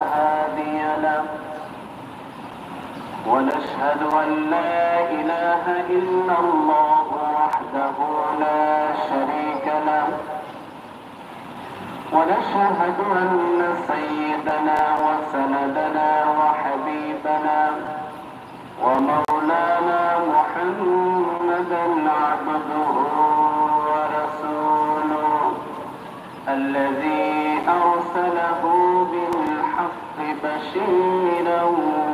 هادي له ونشهد أن لا إله إلا الله وحده لا شريك له ونشهد أن سيدنا وسندنا وحبيبنا ومولانا محمدا عبده ورسوله الذي أرسله بالحق بشيرا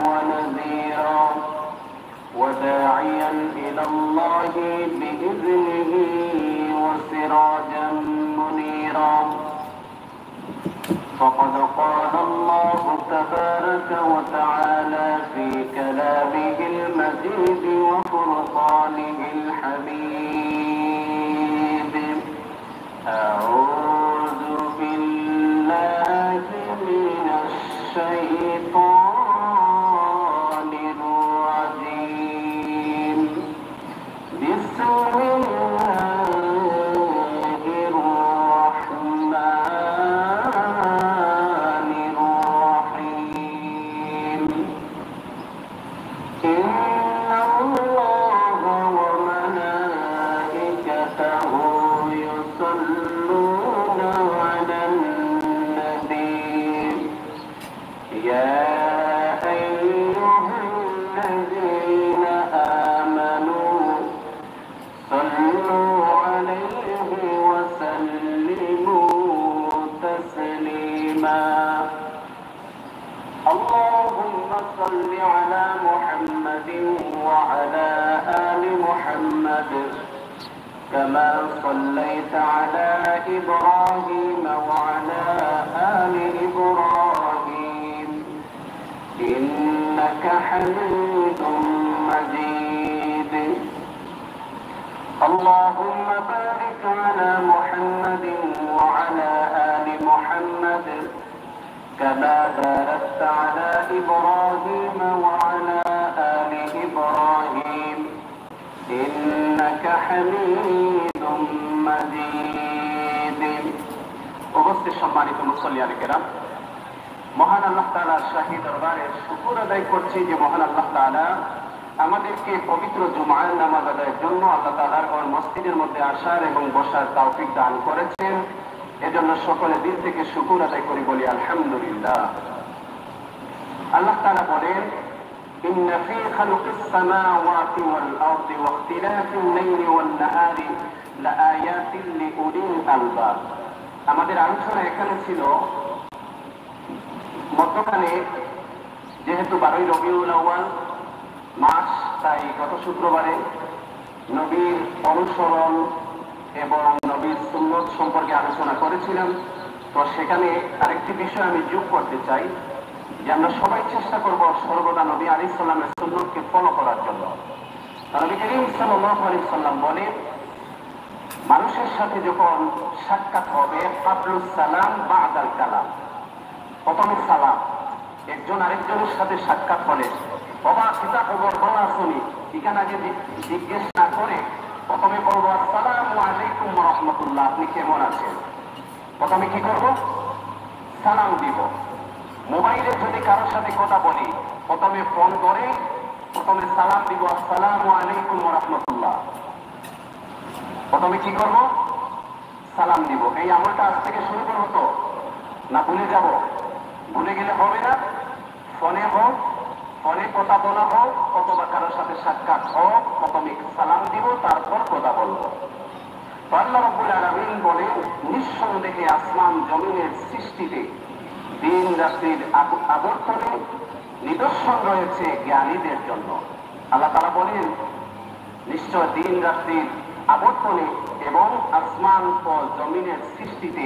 ونذيرا وداعيا إلى الله بإذنه وسراجا منيرا فقد قال الله تبارك وتعالى في كلامه المجيد وفرقانه الحميد أعوذ بالله من الشيطان الرجيم بسم الله الرحمن الرحيم إن الله وملائكته يصلون على النبي يا أيها الذين آمنوا صلوا عليه وسلموا تسليما اللهم صل على محمد وعلى آل محمد كما صليت على إبراهيم وعلى آل إبراهيم إنك حميد مجيد اللهم بارك على محمد وعلى آل محمد كما باركت على إبراهيم وعلى آل إبراهيم إنك حميد مجيد উপস্থিত সম্মানিত মুসল্লিয়ান কেরাম, মহান আল্লাহ তাআলার শাহী দরবারে শুকর আদায় করছি যে মহান আল্লাহ তাআলা আমাদেরকে পবিত্র জুমার নামাজ আদায়ের জন্য আল্লাহ তাআলার ঘর মসজিদের মধ্যে আসার এবং বসার তৌফিক দান করেছেন। এজন্য সকলে দিল থেকে শুকর আদায় করি, বলি আলহামদুলিল্লাহ। আল্লাহ তাআলা বলেন, ইন্না ফী খালকিস সামাওয়াতি ওয়াল আরদি ওয়া ইখতিলাফিল লাইলি ওয়ান নাহারি লাআয়াতিন লিউলিল আলবাব। আমাদের আলোচনা এখানে ছিল মধ্যখানে, যেহেতু 12ই রবিউল আউয়াল মাস, তাই গত শুক্রবারে নবীর অনুসরণ এবং নবীর সুন্নত সম্পর্কে আলোচনা করেছিলাম। তো সেখানে আরেকটি বিষয় আমি যোগ করতে চাই যে আমরা সবাই চেষ্টা করব সর্বদা নবী আলাইহিস সালামের সুন্নতকে ফলো করার জন্য। নবী করিম সাল্লাল্লাহু আলাইহি সাল্লাম বলেন, মানুষের সাথে যখন সাক্ষাৎ হবে কাবলুস সালাম বা'দাল কালাম, প্রথমে সালাম। একজন আরেকজনের সাথে সাক্ষাৎ হলে বাবা পিতা খবর বলা শুনি, এখানে আগে জিজ্ঞেস না করে প্রথমে বলবো আসসালামু আলাইকুম ওয়া রাহমাতুল্লাহ, আপনি কেমন আছেন। প্রথমে কি করব? সালাম দিব। মোবাইলে যদি কারোর সাথে কথা বলি, প্রথমে ফোন করে প্রথমে সালাম দিব, আসসালামু আলাইকুম ওয়া রাহমাতুল্লাহ। প্রথমে কি করব? সালাম দিব। এই আমলটা আজ থেকে শুরু করবো তো না ভুলে যাব? ভুলে গেলে হবে না। ফোনে হোক, ফোনে কথা বলা হোক, অথবা কারোর সাথে সাক্ষাৎ হোক, প্রথমে সালাম দিব, তারপর কথা বলবো। আল্লাহ রাব্বুল আলামিন বলেন, নিঃসন্দেহে আসমান জমিনের সৃষ্টিতে দিন রাত্রির আবর্তনে নিদর্শন রয়েছে জ্ঞানীদের জন্য। আল্লাহ তাআলা বলেন, নিশ্চয় দিন রাত্রির আবর্তনে এবং আসমান ও জমিনের সৃষ্টিতে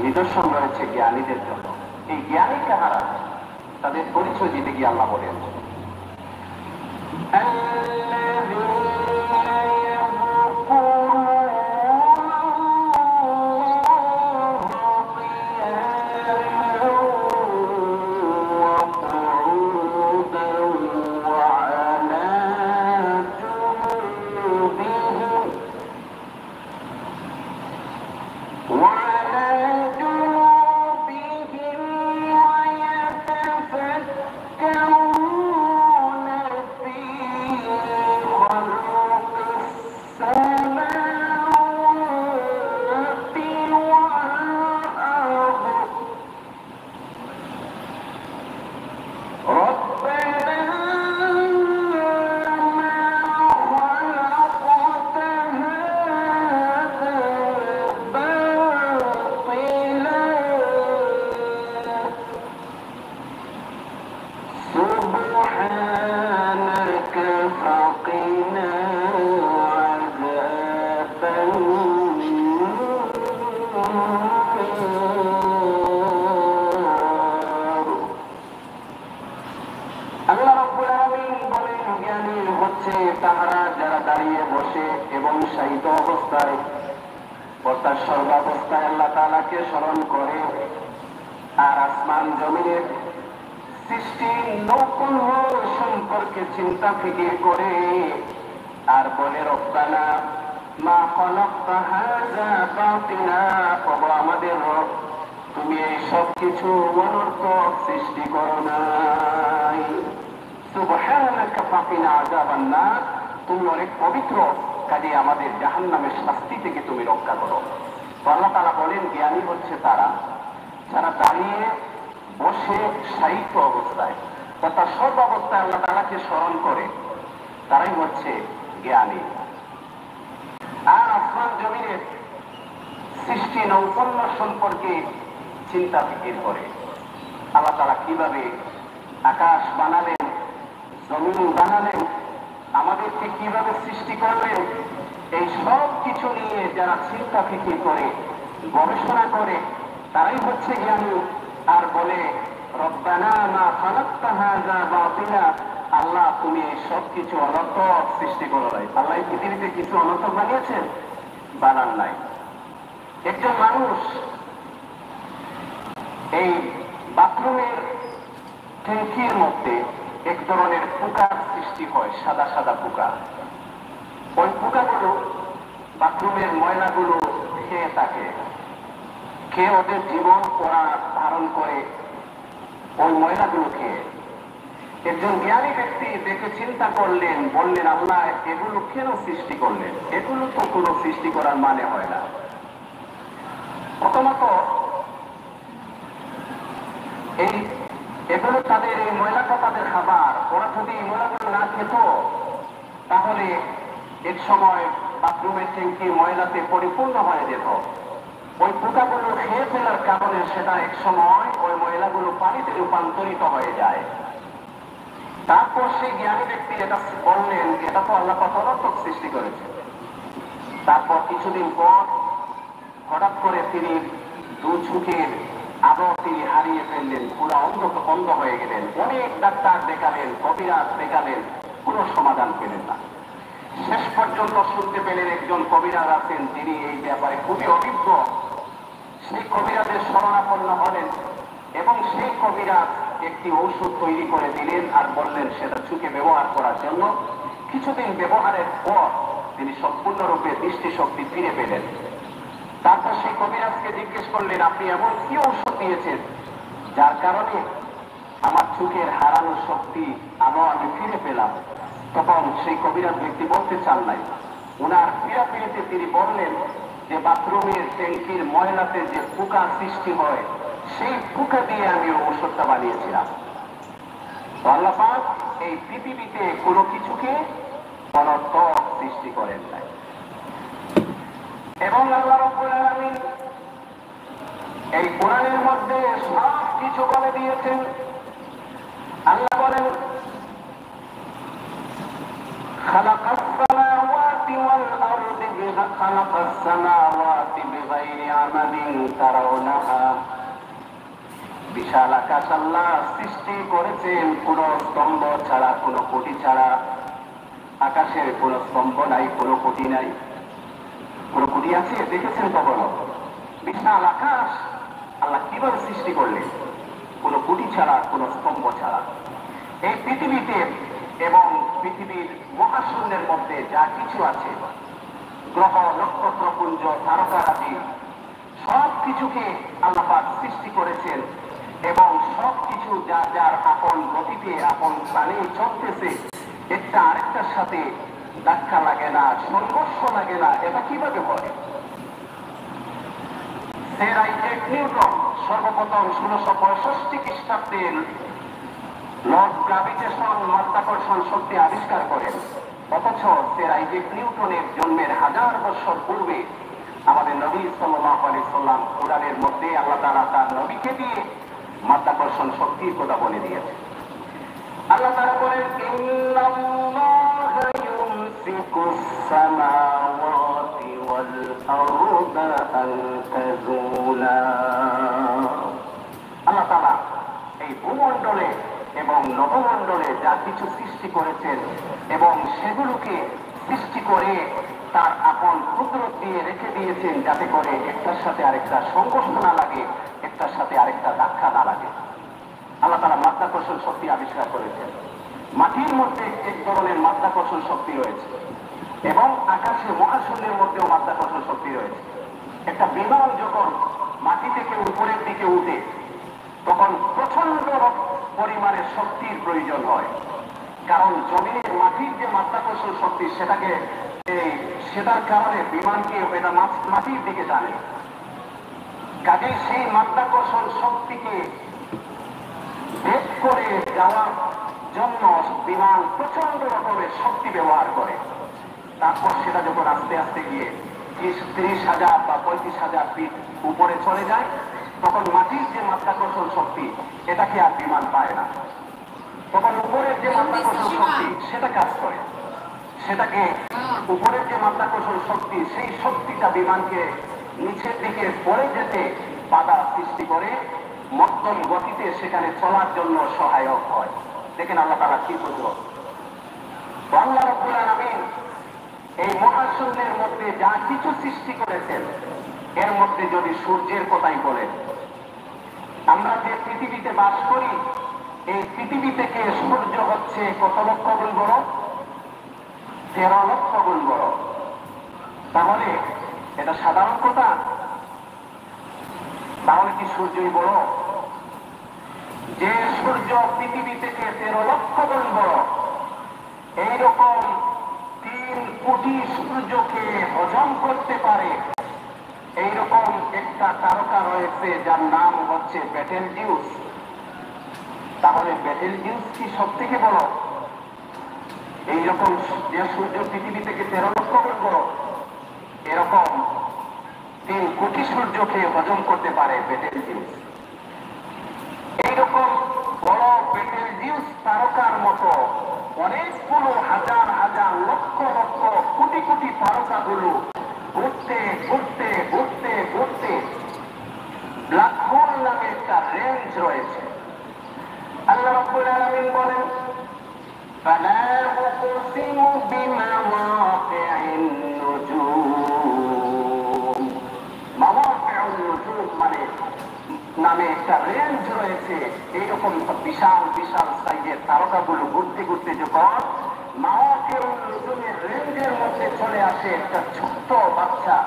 নিদর্শন রয়েছে জ্ঞানীদের জন্য। এই জ্ঞানী কাহারা? তাদের পরিচয় দিতে গিয়ে আল্লাহ বলেন, وعلى جنوبهم হচ্ছে তাহারা যারা দাঁড়িয়ে বসে এবং শায়িত অবস্থায় অর্থাৎ সর্বাবস্থায় আল্লাহ তাআলাকে স্মরণ করে আর আসমান জমিনের সৃষ্টি নৌকল সম্পর্কে চিন্তা ফিকির করে আর বলে রব্বানা মা খালাকতা হাযা বাতিলা, ওগো আমাদের রব তুমি এই সব কিছু অনর্থক সৃষ্টি করো নাই। সুবহানাকা ফাকিনা আযাবান নার, তুমি অনেক পবিত্র, কাজে আমাদের জাহান্নামের শাস্তি থেকে তুমি রক্ষা করো। তো আল্লাহ তাআলা বলেন জ্ঞানী হচ্ছে তারা যারা দাঁড়িয়ে বসে শায়িত অবস্থায় তথা সব অবস্থায় আল্লাহ তাআলাকে স্মরণ করে, তারাই হচ্ছে জ্ঞানী। আর আসমান জমিনের সৃষ্টি নৈপুণ্য সম্পর্কে চিন্তা ফিকির করে। আল্লাহ তাআলা কিভাবে আকাশ বানালেন, জমিন বানালেন, আমাদেরকে কিভাবে সৃষ্টি করলেন, এই সব কিছু নিয়ে যারা চিন্তা ফিকির করে গবেষণা করে তারাই হচ্ছে জ্ঞানী। আর বলে রব্বানা মা খালাকতা হাযা বাতিলা, আল্লাহ তুমি এই সব কিছু অনর্থক সৃষ্টি করো নাই। আল্লাহ পৃথিবীতে কিছু অনর্থক বানিয়েছেন? বানান নাই। একজন মানুষ এই বাথরুমের ট্যাঙ্কির মধ্যে এক ধরনের পোকার সৃষ্টি হয়, সাদা সাদা পোকা। ওই পোকাগুলো বাথরুমের ময়লাগুলো খেয়ে থাকে, খেয়ে ওদের জীবন ওরা ধারণ করে ওই ময়লাগুলো খেয়ে। একজন জ্ঞানী ব্যক্তি দেখে চিন্তা করলেন, বললেন আল্লাহ এগুলো কেন সৃষ্টি করলেন? এগুলো তো কোনো সৃষ্টি করার মানে হয় না। প্রথমত এগুলো তাদের এই ময়লাটা তাদের খাবার, ওরা যদি এই ময়লাগুলো না খেত তাহলে এক সময় বাথরুমের ট্যাঙ্কি ময়লাতে পরিপূর্ণ হয়ে যেত। ওই পোকাগুলো খেয়ে ফেলার কারণে সেটা এক সময় ওই ময়লাগুলো পানিতে রূপান্তরিত হয়ে যায়। তারপর সেই জ্ঞানী ব্যক্তি এটা বললেন এটা তো আল্লাহ অনর্থক সৃষ্টি করেছে। তারপর কিছুদিন পর হঠাৎ করে তিনি দু চোখের আলো তিনি হারিয়ে ফেললেন, পুরো অন্ধ হয়ে গেলেন। অনেক ডাক্তার দেখালেন, কবিরাজ দেখালেন, কোনো সমাধান পেলেন না। শেষ পর্যন্ত শুনতে পেলেন একজন কবিরাজ আছেন যিনি এই ব্যাপারে খুবই অভিজ্ঞ। সেই কবিরাজের শরণাপন্ন হলেন এবং সেই কবিরাজ একটি ঔষধ তৈরি করে দিলেন আর বললেন সেটা চোখে ব্যবহার করার জন্য। কিছুদিন ব্যবহারের পর তিনি সম্পূর্ণরূপে দৃষ্টিশক্তি ফিরে পেলেন। তারপর সেই কবিরাজকে জিজ্ঞেস করলেন আপনি এমন কি ঔষধ দিয়েছেন যার কারণে আমার চোখের হারানো শক্তি আলো আমি ফিরে পেলাম? তখন সেই কবিরাজ ব্যক্তি বলতে চান নাই। উনার পীড়াপিড়িতে তিনি বললেন যে বাথরুমের ট্যাঙ্কির ময়লাতে যে পোকা সৃষ্টি হয় সেই পোকা দিয়ে আমি ঔষধটা বানিয়েছিলাম। আল্লাহ পাক এই পৃথিবীতে কোনো কিছুকে অনর্থক সৃষ্টি করেন নাই। এবং আল্লাহ রাব্বুল আলামিন এই কোরআনের মধ্যে সব কিছু বলে দিয়েছেন। আল্লাহ বলেন খালাকাস সামাওয়াতি বিগাইরি আমাদিন তারাউনাহা, বিশাল আকাশ আল্লাহ সৃষ্টি করেছেন কোন স্তম্ভ ছাড়া, কোন খুঁটি ছাড়া। আকাশের কোন স্তম্ভ নাই, কোন খুঁটি নাই। কোন খুঁটি আছে দেখেছেন কখনো? বিশাল আকাশ আল্লাহ কিভাবে সৃষ্টি করলেন? কোন খুঁটি ছাড়া, কোন স্তম্ভ ছাড়া। এই পৃথিবীতে এবং পৃথিবীর মহাশূন্যের মধ্যে যা কিছু আছে, গ্রহ নক্ষত্রপুঞ্জ তারকারাজি সব কিছুকে আল্লাহ পাক সৃষ্টি করেছেন এবং সব কিছু যার যার আপন গতিতে আপন প্রাণে চলতেছে। একটা আরেকটার সাথে ধাক্কা লাগে না, সংঘর্ষ লাগে না। এটা কিভাবে হয়? স্যার আইজ্যাক নিউটন সর্বপ্রথম 1665 খ্রিস্টাব্দে লর্ড গ্রাভিটেশন মাধ্যাকর্ষণ শক্তি আবিষ্কার করেন। অথচ স্যার আইজ্যাক নিউটনের জন্মের 1000 বছর পূর্বে আমাদের নবী সাল্লাল্লাহু আলাইহি সাল্লাম কোরআনের মধ্যে আল্লাহ তাআলা তার নবীকে দিয়ে মাধ্যাকর্ষণ শক্তির কথা বলে দিয়েছে। আল্লাহ তাআলা বলেন ইন্নাল্লাহা ইউমসিকুস সামাওয়াতি ওয়াল আরদা আন তাযুলা। আল্লাহ তাআলা এই ভূমণ্ডলে এবং নবমণ্ডলে যা কিছু সৃষ্টি করেছেন এবং সেগুলোকে সৃষ্টি করে তার আপন কুদরত দিয়ে রেখে দিয়েছেন, যাতে করে একটার সাথে আরেকটা সংঘর্ষ না লাগে, একটার সাথে আরেকটা ধাক্কা না লাগে। আল্লাহ তাআলা মাধ্যাকর্ষণ শক্তি আবিষ্কার করেছেন। মাটির মধ্যে এক ধরনের মাধ্যাকর্ষণ শক্তি রয়েছে এবং আকাশে মহাশূন্যের মধ্যেও মাধ্যাকর্ষণ শক্তি রয়েছে। একটা বিমান যখন মাটি থেকে উপরের দিকে উঠে তখন প্রচন্ড পরিমাণের শক্তির প্রয়োজন হয়, কারণ জমিনের মাটির যে মাধ্যাকর্ষণ শক্তি সেটার কারণে বিমানকে এটা মাটির দিকে টানে। কাজেই সেই মাধ্যাকর্ষণ শক্তিকে ভেদ করে যাওয়ার জন্য বিমান প্রচন্ড রকমের শক্তি ব্যবহার করে। তারপর সেটা যখন আস্তে আস্তে গিয়ে 30,000 বা 35,000 ফিট উপরে চলে যায়, তখন মাটির যে মাধ্যাকর্ষণ শক্তি এটাকে আর বিমান পায় না। তখন উপরের যে মাধ্যাকর্ষণ শক্তি সেটা কাজ করে, সেটাকে উপরের যে মাধ্যাকর্ষণ শক্তি সেই শক্তিটা বিমানকে নিচের দিকে পড়ে যেতে বাধা সৃষ্টি করে মধ্যম গতিতে সেখানে চলার জন্য সহায়ক হয়। দেখেন আল্লাহ তাআলা কি করলো। আল্লাহ রাব্বুল আলামিন এই মহাশূন্যের মধ্যে যা কিছু সৃষ্টি করেছেন, এর মধ্যে যদি সূর্যের কথাই বলেন, আমরা যে পৃথিবীতে বাস করি এই পৃথিবী থেকে সূর্য হচ্ছে কত লক্ষ গুণ বড়? 13 লক্ষ গুণ বড়। তাহলে এটা সাধারণ কথা? তাহলে কি সূর্যই বড়? যে সূর্য পৃথিবী থেকে 13 লক্ষ গুণ বড়, এইরকম 3 কোটি সূর্যকে হজম করতে পারে এইরকম একটা তারকা রয়েছে যার নাম হচ্ছে বেটেলজিউস। তাহলে বেটেলজিউস কি সব থেকে বড়? এইরকম যে সূর্য পৃথিবী থেকে 13 লক্ষ গুণ বড়, এরকম 3 কোটি সূর্যকে হজম করতে পারে বেটেলজিউস। এইরকম বড় বেটেলজিউস তারকার মতো অনেকগুলো হাজার হাজার লক্ষ লক্ষ কোটি কোটি তারকাগুলো ঘুরতে ঘুরতে ঘুরতে ঘুরতে ব্ল্যাক হোল নামে একটা রেঞ্জ রয়েছে। আল্লাহ রাব্বুল আলামিন বলেন, ফালা উকসিমু বিমাওয়াকি'ন নুজুম। মাওয়াকি'ুন নুজুম মানে নামে একটা রেঞ্জ রয়েছে। এইরকম বিশাল বিশাল সাইজের তারকাগুলো ঘুরতে ঘুরতে যখন মাওয়াকি'ুন নুজুমের রেঞ্জের মধ্যে চলে আসে, একটা ছোট্ট বাচ্চা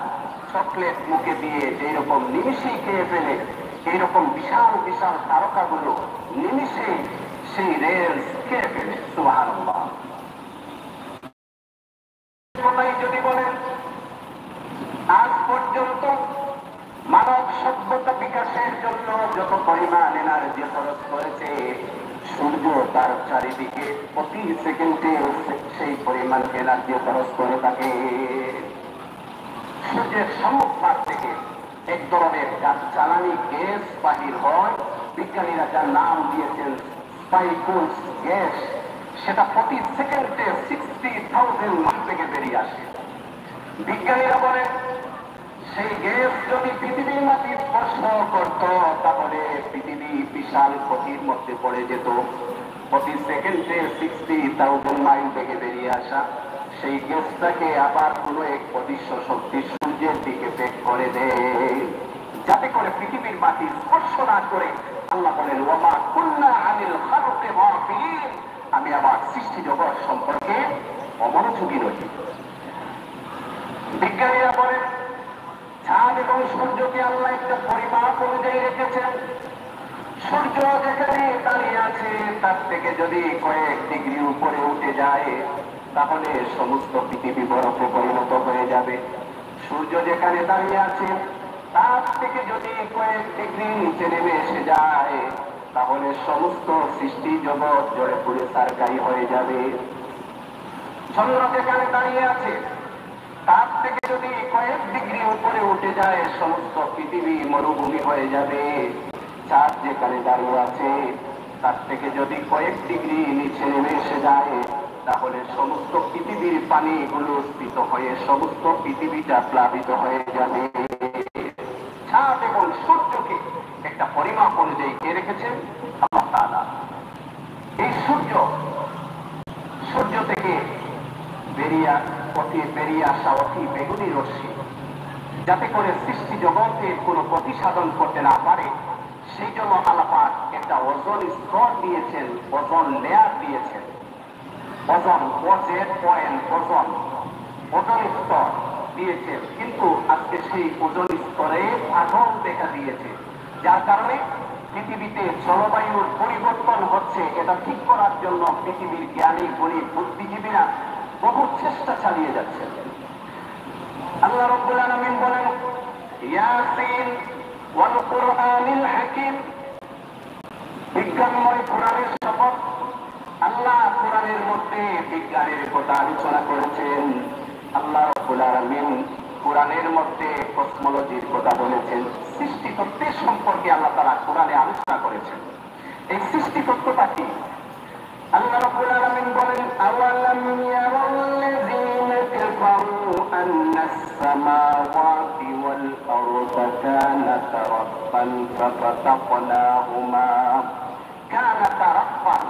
চকলেট মুখে দিয়ে যেরকম নিমিষেই খেয়ে ফেলে, এইরকম বিশাল বিশাল তারকাগুলো নিমিষেই সেই রেঞ্জ খেয়ে ফেলে। সুবহানাল্লাহ। কথাই যদি বলেন, আজ পর্যন্ত মানব সভ্যতা বিকাশের জন্য যত পরিমাণ এনার্জি খরচ করেছে, সূর্য তার চারিদিকে প্রতি সেকেন্ডে সেই পরিমাণ এনার্জি খরচ করে থাকে। সূর্যের সম্মুখভাগ থেকে এক ধরনের জ্বালানি গ্যাস বাহির হয়, বিজ্ঞানীরা যার নাম দিয়েছেন স্পাইকুলস গ্যাস। সেটা প্রতি সেকেন্ডে 60,000 মাইল থেকে বেরিয়ে আসে। বিজ্ঞানীরা বলেন সেই গ্যাস যদি পৃথিবীর মাটি স্পর্শ করত তাহলে পৃথিবী বিশাল ক্ষতির মধ্যে পড়ে যেত। প্রতি সেকেন্ডে 60,000 মাইল থেকে বেরিয়ে আসা সেই গ্যাসটাকে আবার কোনো এক অদৃশ্য শক্তি সূর্যের দিকে বেগ করে দেয়, যাতে করে পৃথিবীর মাটি স্পর্শ না করে। আল্লাহ বলেন, ওয়ামা কুন্না আনিল খালকি গাফিলিন, আমি আমার সৃষ্টি জগৎ সম্পর্কে অমনোযোগী নই। বিজ্ঞানীরা বলেন চাঁদ এবং সূর্যকে আল্লাহ একটা পরিমাপ অনুযায়ী রেখেছেন। সূর্য যেখানে দাঁড়িয়ে আছে তার থেকে যদি কয়েক ডিগ্রি উপরে উঠে যায় তাহলে সমস্ত পৃথিবী বরফে পরিণত হয়ে যাবে। সূর্য যেখানে দাঁড়িয়ে আছে তার থেকে যদি কয়েক ডিগ্রি নিচে নেমে এসে যায় তাহলে সমস্ত সৃষ্টি জগৎ জড়ে পুড়ে ছারখার হয়ে যাবে। চন্দ্র যেখানে দাঁড়িয়ে আছে তার থেকে যদি কয়েক ডিগ্রি উপরে উঠে যায় সমস্ত পৃথিবী মরুভূমি হয়ে যাবে। চাঁদ যেখানে দাঁড়িয়ে আছে তার থেকে যদি কয়েক ডিগ্রি নিচে নেমে এসে যায় তাহলে সমস্ত পৃথিবীর পানিগুলো স্থিত হয়ে সমস্ত পৃথিবীটা প্লাবিত হয়ে যাবে। চাঁদ এবং সূর্যকে একটা পরিমাপ অনুযায়ী কে রেখেছেন? আল্লাহ তাআলা। এই সূর্য থেকে বেরিয়ে আসা অতি বেগুনি রশ্মি যাতে করে সৃষ্টি জগতের কোনো ক্ষতি সাধন করতে না পারে, সেই জন্য আল্লাহ পাক একটা ওজোন স্তর দিয়েছেন, ওজোন লেয়ার দিয়েছেন। ওজোন স্তর দিয়েছেন, কিন্তু আজকে সেই ওজোন স্তরে ফাটল দেখা দিয়েছে, যার কারণে পৃথিবীতে জলবায়ুর পরিবর্তন হচ্ছে। এটা ঠিক করার জন্য পৃথিবীর জ্ঞানী গুণী বুদ্ধিজীবীরা বহু চেষ্টা চালিয়ে যাচ্ছে। আল্লাহ রাব্বুল আলামিন বলেন, ইয়াসিন ওয়াল কুরআনিল হাকিম, বিজ্ঞানময় কোরআনের শপথ। আল্লাহ কোরআনের মধ্যে বিজ্ঞানের কথা আলোচনা করেছেন। আল্লাহ রাব্বুল আলামিন কোরআনের মধ্যে কসমোলজির কথা বলেছেন, সৃষ্টিতত্ত্বের সম্পর্কে আল্লাহ তাআলা কোরআনে আলোচনা করেছেন। এই সৃষ্টিতত্ত্বটা কি? আল্লাহ রাব্বুল আলামিন বলেন, আওয়ালাম ইয়ারাল্লাযীনা কাফারু আন্নাস সামাওয়াতি ওয়াল আরদা কানাতা রাতকান ফাফাতাকনাহুমা কানাতা রাতকান।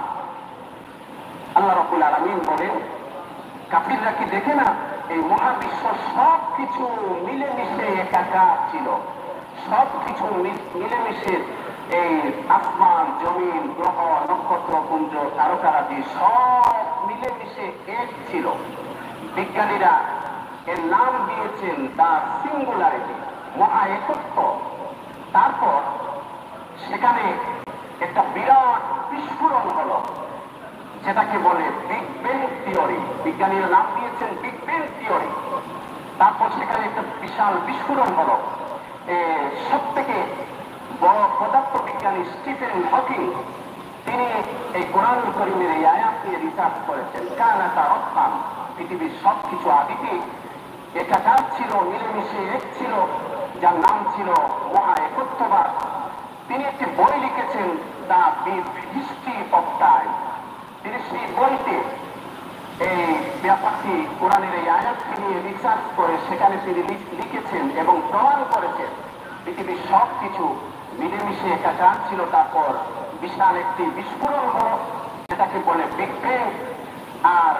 আল্লাহ রাব্বুল আলামিন বলেন, কাফিররা কি দেখে না এই মহাবিশ্ব সবকিছু মিলেমিশে একাকার ছিল, সবকিছু মিলেমিশে এই আসমান জমিন গ্রহ নক্ষত্র পুঞ্জ তারকারাজি সব মিলেমিশে এক ছিল। বিজ্ঞানীরা এর নাম দিয়েছেন দ্য সিঙ্গুলারিটি, মহা একত্ব। তারপর সেখানে একটা বিরাট বিস্ফোরণ হলো, যেটাকে বলে বিগ ব্যাং থিওরি। বিজ্ঞানীরা নাম দিয়েছেন বিগ ব্যাং থিওরি। তারপর সেখানে একটা বিশাল বিস্ফোরণ হলো। সব থেকে বড় পদার্থ বিজ্ঞানী স্টিফেন হকিং, তিনি এই কোরআন কারীমের এই আয়াত নিয়ে রিসার্চ করেছেন। কানাতা রাতকান, পৃথিবীর সবকিছু আদিতে একাকার ছিল, মিলেমিশে এক ছিল, যার নাম ছিল মহা একত্ববাদ। তিনি একটি বই লিখেছেন, দ্য হিস্ট্রি অফ টাইম। তিনি সেই বইতে এই ব্যাপারটি কোরআনের এই আয়াতটি নিয়ে রিসার্চ করে সেখানে তিনি লিখেছেন এবং প্রমাণ করেছেন পৃথিবীর সবকিছু মিলেমিশে একাকার ছিল। তারপর বিশাল একটি বিস্ফোরণ হলো, যেটাকে বলে বিগ ব্যাং। আর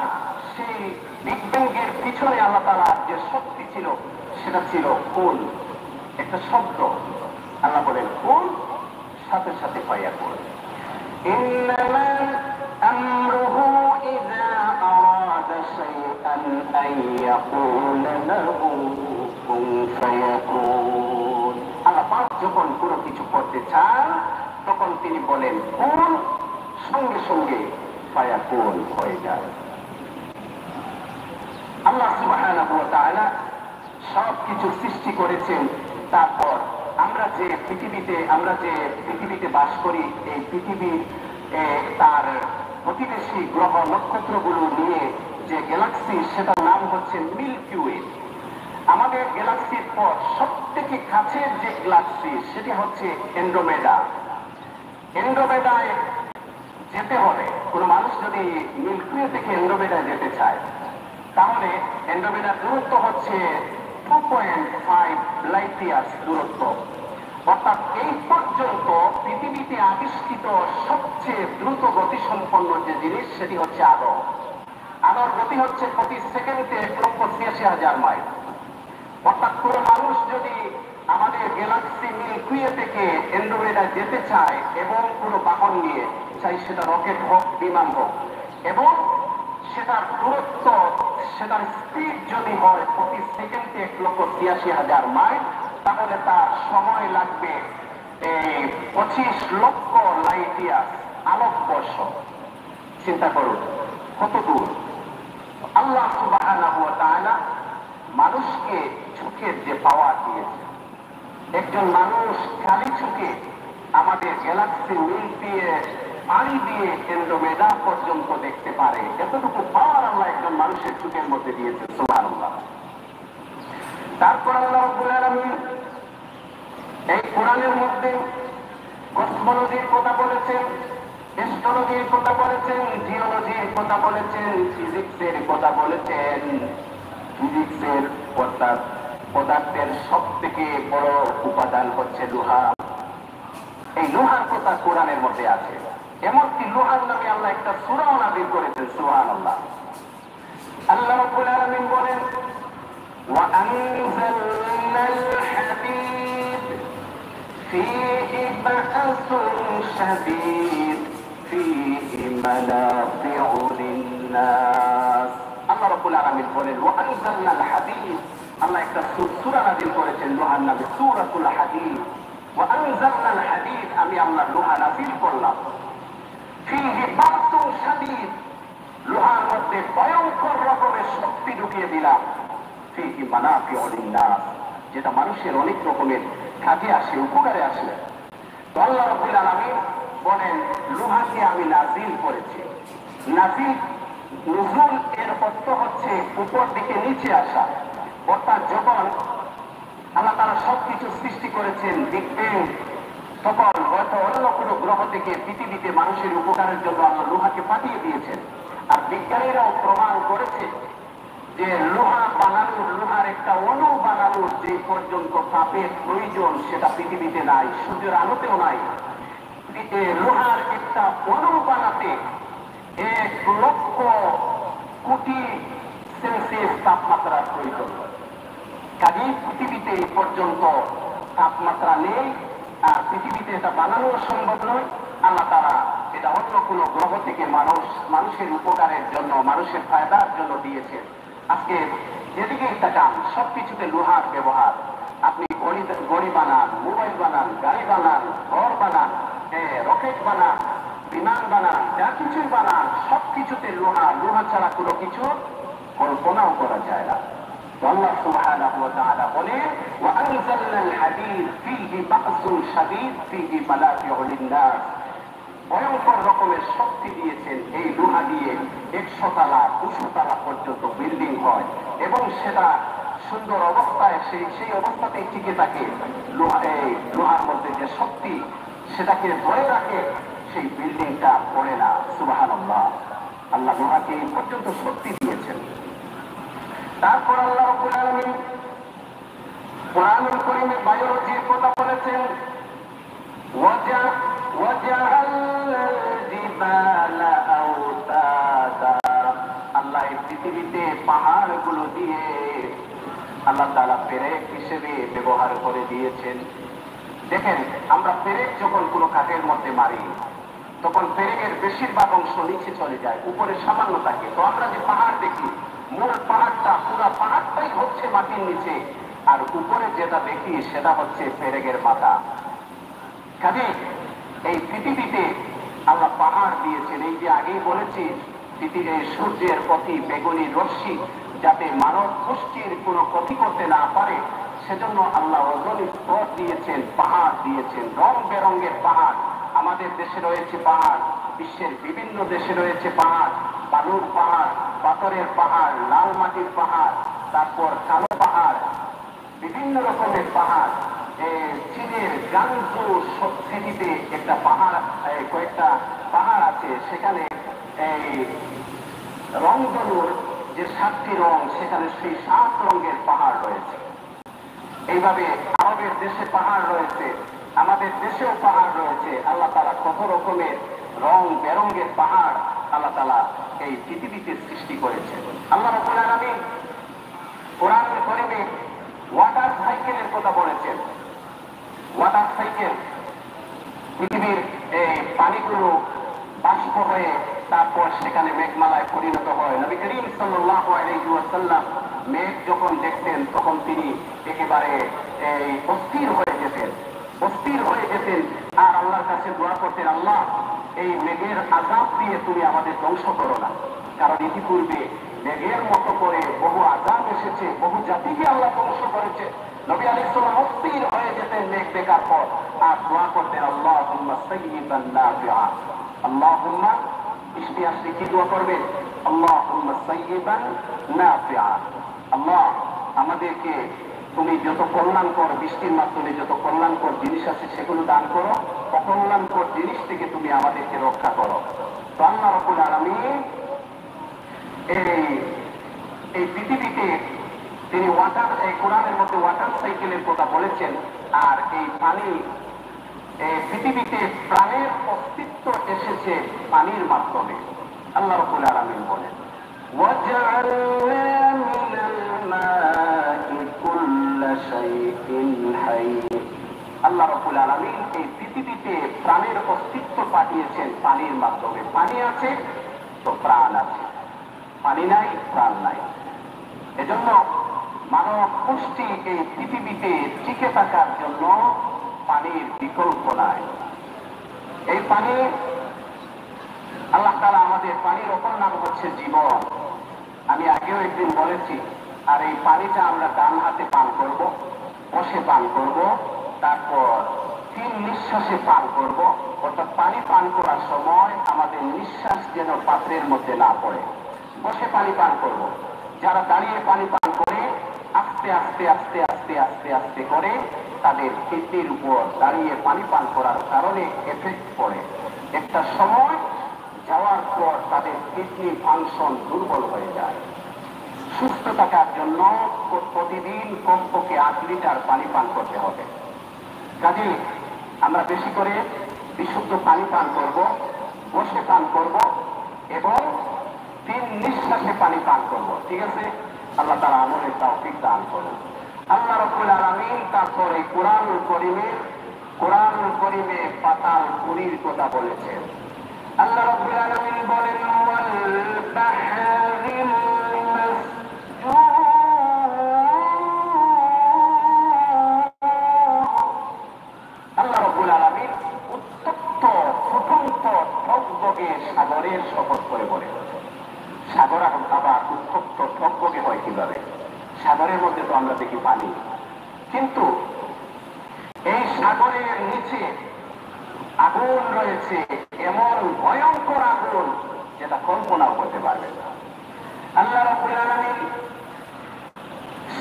সেই বিগ ব্যাংয়ের পিছনে আল্লাহ তাআলার যে শক্তি ছিল সেটা ছিল কুল, একটা শব্দ। আল্লাহ বলেন কুল, সাথে সাথে ফায়াকুন। ইন্নামা আমরুহু ইযা আরাদা শাইআন আন ইয়াকুলা লাহু কুন ফায়াকুন। আল্লাহ পাক যখন কোনো কিছু করতে চান তখন তিনি বলেন কুন, সঙ্গে সঙ্গে ফায়াকুন হয়ে যায়। আল্লাহ সুবহানাহু ওয়া তাআলা সবকিছু সৃষ্টি করেছেন। তারপর আমরা যে পৃথিবীতে বাস করি, এই পৃথিবী তার প্রতিবেশী গ্রহ নক্ষত্রগুলো নিয়ে যে গ্যালাক্সি, সেটার নাম হচ্ছে মিল্কি ওয়ে। আমাদের গ্যালাক্সির পর সব থেকে কাছের যে গ্যালাক্সি সেটি হচ্ছে অ্যান্ড্রোমেডা। অ্যান্ড্রোমেডায় যেতে হলে কোনো মানুষ যদি মিল্কি ওয়ে থেকে অ্যান্ড্রোমেডায় যেতে চায়, তাহলে অ্যান্ড্রোমেডার দূরত্ব হচ্ছে 2.5 লাইট ইয়ার্স দূরত্ব। অর্থাৎ এই পর্যন্ত পৃথিবীতে আবিষ্কৃত সবচেয়ে দ্রুত গতি সম্পন্ন যে জিনিস সেটি হচ্ছে আলো। আলোর গতি হচ্ছে প্রতি সেকেন্ডে 1,86,000 মাইল। অর্থাৎ কোনো মানুষ যদি আমাদের গ্যালাক্সি মিল্কি ওয়ে থেকে অ্যান্ড্রোমেডা যেতে চায় এবং কোনো বাহন নিয়ে, চাই সেটা রকেট হোক বিমান হোক, এবং সেটার দূরত্ব, সেটার স্পিড যদি হয় প্রতি সেকেন্ডে 1,86,000 মাইল, তাহলে তার সময় লাগবে 25 লক্ষ লাইট ইয়ার, আলোকবর্ষ। চিন্তা করুন কত দূর। আল্লাহ সুবহানাহু ওয়া তাআলা মানুষকে চোখের যে পাওয়ার দিয়েছে, একজন মানুষ খালি চোখে আমাদের গ্যালাক্সি মিল্কি ওয়ে পানি দিয়ে অ্যান্ড্রোমেডা পর্যন্ত দেখতে পারে। এতটুকু পাওয়ার আল্লাহ একজন মানুষের চোখের মধ্যে দিয়েছে, সুবহানাল্লাহ। তারপর আল্লাহ রাব্বুল আলামিন এই কোরআনের মধ্যে কসমোলজির কথা বলেছেন, অ্যাস্ট্রোলজির কথা বলেছেন, জিওলজির কথা বলেছেন, ফিজিক্সের কথা বলেছেন। ফিজিক্সের পদার্থের সব থেকে বড় উপাদান হচ্ছে লোহা। এই লোহার কথা কোরআনের মধ্যে আছে। এমনকি লোহার নামে আল্লাহ একটা সূরাও নাযিল করেছেন। সুবহানাল্লাহ। আল্লাহ রাব্বুল আলামিন বলেন وأنزلنا الحديد فيه بأس شديد فيه منافع للناس। আল্লাহ রাব্বুল আলামিন বলেন وأنزلنا الحديد, আল্লাহ একটা সূরা নাযিল করেছেন লোহার নামে, সূরাতুল হাদীদ। وأنزلنا الحديد, আমি আল্লাহ লোহা নাযিল করলাম। ফীহি বাসুন শাদীদ, লোহার মধ্যে ভয়ঙ্কর রকমের শক্তি ঢুকিয়ে দিলাম। ফীহি মানাফিউ লিন-নাস, যেটা মানুষের অনেক রকমের কাজে আসে, উপকারে আসে। তো আল্লাহ রাব্বুল আলামিন বলেন লোহাকে আমি নাযিল করেছি। নাযিল, নুজুল এর অর্থ হচ্ছে উপর দিকে নিচে আসা। অর্থাৎ যখন আল্লাহ তাআলা সবকিছু সৃষ্টি করেছেন, দেখবেন তখন হয়তো অন্য কোনো গ্রহ থেকে পৃথিবীতে মানুষের উপকারের জন্য আল্লাহ লোহাকে পাঠিয়ে দিয়েছেন। আর বিজ্ঞানীরাও প্রমাণ করেছে যে লোহা বানানোর, লোহার একটা অণু বানানোর যে পর্যন্ত তাপের প্রয়োজন সেটা পৃথিবীতে নাই, সূর্যের আলোতেও নাই। লোহার একটা অণু বানাতে 1,00,000,000,000 সেলসিয়াস তাপমাত্রার প্রয়োজন। কাজেই পৃথিবীতে এই পর্যন্ত তাপমাত্রা নেই, আর পৃথিবীতে এটা বানানো সম্ভব নয়। আল্লাহ তাআলা এটা অন্য কোনো গ্রহ থেকে মানুষের উপকারের জন্য, মানুষের ফায়দার জন্য দিয়েছেন। আজকে যেদিকে তাকান সবকিছুতে লোহার ব্যবহার। আপনি ঘড়ি বানান, মোবাইল বানান, গাড়ি বানান, ঘর বানান, রকেট বানান, বিমান বানান, যা কিছুই বানান সবকিছুতে লোহা। লোহা ছাড়া কোনো কিছু কল্পনাও করা যায় না। আল্লাহ সুবহানাহু ওয়া তাআলা বলেন ওয়াআনজালনাল হাদীদ ফীহি বা'সুন শাদীদ ফীহি মানাফিউ লিন-নাস, ভয়ঙ্কর রকমের শক্তি দিয়েছেন। এই লোহা দিয়ে 100 তলা 200 তলা পর্যন্ত বিল্ডিং হয় এবং সেটা সুন্দর অবস্থায় সেই অবস্থাতেই টিকে থাকে। লোহার মধ্যে যে শক্তি সেটাকে ধরে রাখে, সেই বিল্ডিংটা পড়ে না। সুবহানাল্লাহ। আল্লাহ লোহাকে এই পর্যন্ত শক্তি দিয়েছেন। তারপর আল্লাহ রাব্বুল আলামিন কোরআনুল কারীমে বায়োলজির কথা বলেছেন ওয়াজআলনাল জিবালা আওতাদা, আল্লাহ এই পৃথিবীতে পাহাড়গুলো দিয়ে আল্লাহ তাআলা পেরেক হিসেবে ব্যবহার করে দিয়েছেন। দেখেন, আমরা পেরেক যখন কোনো কাঠের মধ্যে মারি তখন পেরেকের বেশিরভাগ অংশ নিচে চলে যায়, উপরে সামান্য থাকে। তো আমরা যে পাহাড় দেখি, মূল পাহাড়টা, পুরো পাহাড়টাই হচ্ছে মাটির নিচে, আর উপরে যেটা দেখি সেটা হচ্ছে পেরেকের মাথা। কাজে এই পৃথিবীতে আল্লাহ পাহাড় দিয়েছেন। এই যে আগেই বলেছি, পৃথিবীর সূর্যের অতি বেগুনি রশ্মি যাতে মানব গোষ্ঠীর কোনো ক্ষতি করতে না পারে, সেজন্য আল্লাহ ওজোন স্তর দিয়েছেন, পাহাড় দিয়েছেন, রং বেরঙের পাহাড়। আমাদের দেশে রয়েছে পাহাড়, বিশ্বের বিভিন্ন দেশে রয়েছে পাহাড়, বালুর পাহাড়, পাথরের পাহাড়, লাল মাটির পাহাড়, তারপর কালো পাহাড়, বিভিন্ন রকমের পাহাড়। চীনের গাংজু সিটিতে একটা পাহাড়, কয়েকটা পাহাড় আছে, সেখানে এই রংধনুর যে 7টি রং, সেখানে সেই 7 রঙের পাহাড় রয়েছে। এইভাবে আরবের দেশে পাহাড় রয়েছে, আমাদের দেশেও পাহাড় রয়েছে। আল্লাহ তাআলা কত রকমের রং বেরঙের পাহাড় আল্লাহ তাআলা এই পৃথিবীতে সৃষ্টি করেছেন। আল্লাহ রাব্বুল আলামিন কোরআনুল কারীমে ওয়াটার সাইকেলের কথা বলেছেন। ওয়াটার সাইকেল, পৃথিবীর পানিগুলো বাষ্প হয়ে তারপর সেখানে মেঘমালায় পরিণত হয়। নবী করিম সাল্লাল্লাহু আলাইহি ওয়াসাল্লাম মেঘ যখন দেখতেন তখন তিনি একেবারে অস্থির হয়ে যেতেন আর আল্লাহর কাছে দোয়া করতেন, আল্লাহ এই মেঘের আযাব দিয়ে তুমি আমাদের ধ্বংস করো না, কারণ ইতিপূর্বে মেঘের মতো করে বহু আযাব এসেছে, বহু জাতিকে আল্লাহ ধ্বংস করেছে। নবী আলাইহিস সালাম অস্থির হয়ে যেতেন মেঘ দেখার পর, আর দোয়া করতেন আল্লাহুম্মা সাইয়্যিবান নাফিআ। আল্লাহুম্মা, বৃষ্টি আসলে কি দোয়া করবেন? আল্লাহুম্মা সাইয়্যিবান নাফিআ। আল্লাহ আমাদেরকে তুমি যত কল্যাণকর, বৃষ্টির মাধ্যমে যত কল্যাণকর জিনিস আছে সেগুলো দান করো, অকল্যাণকর জিনিস থেকে তুমি আমাদেরকে রক্ষা করো। তো আল্লাহ রাব্বুল আলামিন এই পৃথিবীতে তিনি কোরআনের মধ্যে ওয়াটার সাইকেলের কথা বলেছেন। আর এই পানি এই পৃথিবীতে প্রাণের অস্তিত্ব এসেছে পানির মাধ্যমে। আল্লাহ রাব্বুল আলামিন বলেন, وَجَعَلْنَا مِنَ الْمَاءِ كُلَّ شَيْءٍ حَيٍّ। আল্লাহ রাব্বুল আলামিন এই পৃথিবীতে প্রাণের অস্তিত্ব পাঠিয়েছেন পানির মাধ্যমে। পানি আছে তো প্রাণ আছে, পানি নাই প্রাণ নাই। এজন্য মানব পুষ্টি এই পৃথিবীতে টিকে থাকার জন্য পানির বিকল্প নাই। এই পানি আল্লাহ তাআলা আমাদের, পানির অপর নাম হচ্ছে জীবন। আমি আগেও একদিন বলেছি। আর এই পানিটা আমরা ডান হাতে পান করব, বসে পান করব, তারপর 3 নিঃশ্বাসে পান করব। অর্থাৎ পানি পান করার সময় আমাদের নিঃশ্বাস যেন পাত্রের মধ্যে না পড়ে। বসে পানি পান করব। যারা দাঁড়িয়ে পানি পান করে আস্তে আস্তে আস্তে আস্তে আস্তে আস্তে করে তাদের কিডনির উপর দাঁড়িয়ে পানি পান করার কারণে এফেক্ট পড়ে। একটা সময় যাওয়ার পর তাদের কিডনি ফাংশন দুর্বল হয়ে যায়। সুস্থ থাকার জন্য প্রতিদিন কমপক্ষে 8 লিটার পানি পান করতে হবে। কাজে আমরা বেশি করে বিশুদ্ধ পানি পান করব, বসে পান করব এবং 3 নিঃশ্বাসে পানি পান করব। ঠিক আছে? আল্লাহ তাআলা আমলের তৌফিক দান করুন। আল্লাহ রাব্বুল আলামিন তারপরে কোরআনুল কারীমে পাতাল পুরীর কথা বলেছেন। আল্লাহ রাব্বুল আলামিন বলেন, ওয়াল বাহরিল মাসজুর। আল্লাহ রাব্বুল আলামিন উত্তপ্ত ফুটন্ত টকবগে সাগরের শপথ করে বলেন। সাগর আবার উত্তপ্ত টকবগে হয় কিভাবে? সাগরের মধ্যে তো আমরা দেখি পানি, কিন্তু এই সাগরের নিচে আগুন রয়েছে, এমন ভয়ঙ্কর আগুন যেটা কল্পনাও করতে পারবে না। আল্লাহ রাব্বুল আলামিন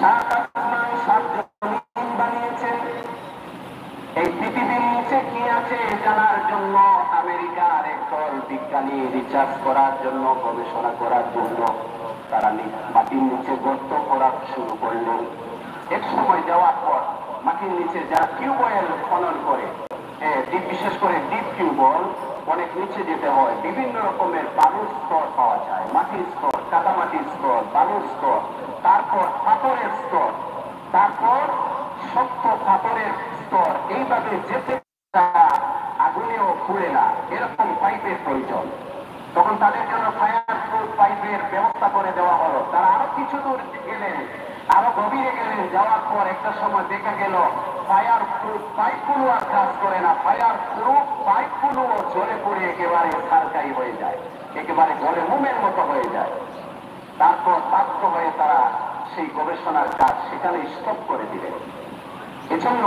7 আসমান 7 জমিন বানিয়েছেন। এই পৃথিবীর নিচে কি আছে জানার জন্য আমেরিকার একদল বিজ্ঞানী রিসার্চ করার জন্য, গবেষণা করার জন্য তারা মাটির নিচে গর্ত করা শুরু করলেন। এক সময় যাওয়ার পর মাটির নিচে যারা টিউবওয়েল খনন করে, বিশেষ করে ডিপ টিউবওয়েল, অনেক নিচে যেতে হয়, বিভিন্ন রকমের বালুর স্তর পাওয়া যায়, মাটির স্তর, কাদামাটির স্তর, বালুর স্তর, তারপর পাথরের স্তর, তারপর শক্ত পাথরের স্তর। এইভাবে যেতে আগুনেও পুড়ে না, এরকম পাইপের প্রয়োজন। তখন তাদের জন্য ফায়ার প্রুফ পাইপের ব্যবস্থা করে দেওয়া হলো। তারা আরো কিছু দূর গেলেন, আরো গভীরে গেলেন। যাওয়ার পর একটা সময় দেখা গেল ফায়ার প্রুফ পাইপগুলো আর কাজ করে না। ফায়ার প্রুফ পাইপগুলো জ্বলে পড়ে একেবারে ছারকাই হয়ে যায়, একেবারে জলে মোমের মতো হয়ে যায়। তারপর বাধ্য হয়ে তারা সেই গবেষণার কাজ সেখানে স্টপ করে দিলেন। এজন্য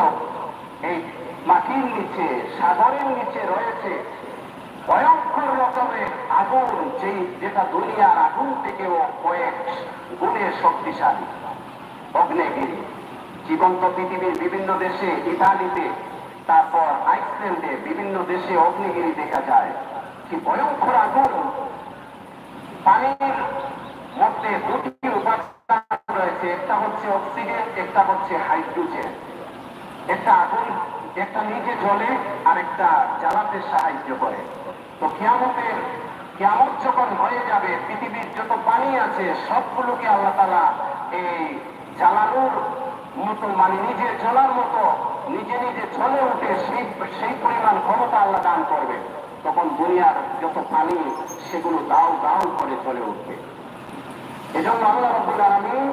এই মাটির নিচে, সাগরের নিচে রয়েছে ভয়ঙ্কর রকমের আগুন, যেটা দুনিয়ার আগুন থেকেও কয়েক গুণে শক্তিশালী। অগ্নেয়গিরি জীবন্ত পৃথিবীর বিভিন্ন দেশে, ইতালিতে, তারপর আইসল্যান্ডে, বিভিন্ন দেশে অগ্নিগিরি দেখা যায়। কি ভয়ঙ্কর আগুন! পানির মধ্যে 2টি উপাদান রয়েছে, একটা হচ্ছে অক্সিজেন, একটা হচ্ছে হাইড্রোজেন। একটা আগুন, একটা নিজে জ্বলে আর একটা জ্বালাতে সাহায্য করে। তো কিয়ামত যখন হয়ে যাবে, পৃথিবীর যত পানি আছে সবগুলোকে আল্লাহ তাআলা এই জ্বালানোর মতো, মানে নিজে জ্বলার মতো নিজে নিজে জ্বলে উঠে সেই পরিমাণ ক্ষমতা আল্লাহ দান করবে। তখন দুনিয়ার যত পানি সেগুলো দাও দাও করে জ্বলে উঠবে। এজন্য আল্লাহ রাব্বুল আলামিন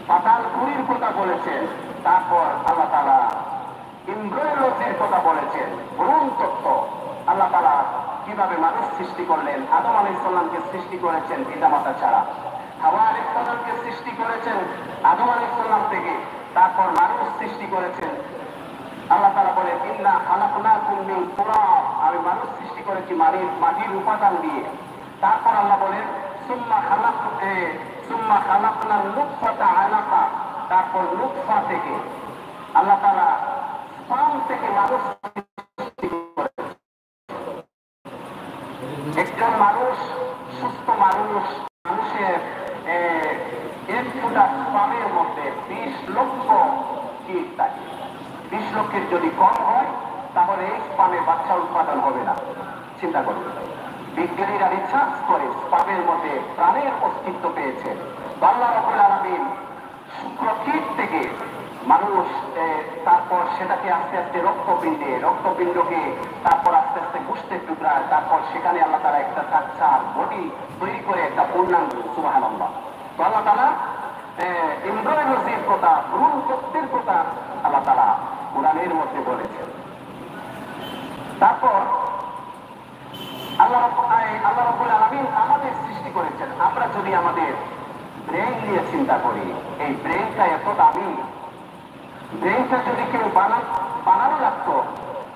পাতাল পুরীর কথা বলেছেন। তারপর আল্লাহ তাআলা ইন্দ্রিয়লোকের কথা বলেছেন, ভ্রূণ তত্ত্ব। আল্লাহ তাআলা কিভাবে মানুষ সৃষ্টি করলেন। আদম আলাইহিস সালামকে সৃষ্টি করেছেন পিতামাতা ছাড়া, হাওয়া আলাইহিস সালামকে সৃষ্টি করেছেন আদম আলাইহিস সালাম থেকে, তারপর মানুষ সৃষ্টি করেছেন। আল্লাহ তাআলা বলেন, ইন্না খালাকনাকুম মিন তুরাব, আমি মানুষ সৃষ্টি করেছি মাটির উপাদান দিয়ে। তারপর আল্লাহ বলেন, সুম্মা খালাকনাল নুতফাতা আলাকা, তারপর নুতফা থেকে আল্লাহ তাআলা স্পার্ম থেকে মানুষ সৃষ্টি করেছেন। একজন মানুষ, সুস্থ মানুষের 1 ফোঁটা স্পার্মের মধ্যে 20 লক্ষ কীট থাকে। 20 লক্ষের যদি কম হয় তাহলে স্পামে বাচ্চা উৎপাদন হবে না। চিন্তা করুন, বিজ্ঞানীরা রিসার্চ করে স্পামের মধ্যে প্রাণের অস্তিত্ব পেয়েছে। আল্লাহ রাব্বুল আলামিন শুক্রকীট থেকে মানুষ, তারপর সেটাকে আস্তে আস্তে রক্তপিণ্ডকে তারপর আস্তে আস্তে গোশতের টুকরা, তারপর সেখানে আল্লাহ তাআলা একটা স্ট্রাকচার বডি তৈরি করে একটা পূর্ণাঙ্গ। সুবহানাল্লাহ। তো আল্লাহ তাআলা এমব্রায়োলজির কথা, ভ্রূণ তত্ত্বের কথা আল্লাহ তাআলা কোরআনের মধ্যে বলেছেন। তারপর আল্লাহ রাব্বুল আলামিন আমাদের সৃষ্টি করেছেন। আমরা যদি আমাদের ব্রেন নিয়ে চিন্তা করি, এই ব্রেনটা এত দামি, ব্রেনটা যদি কেউ বানানো লাগতো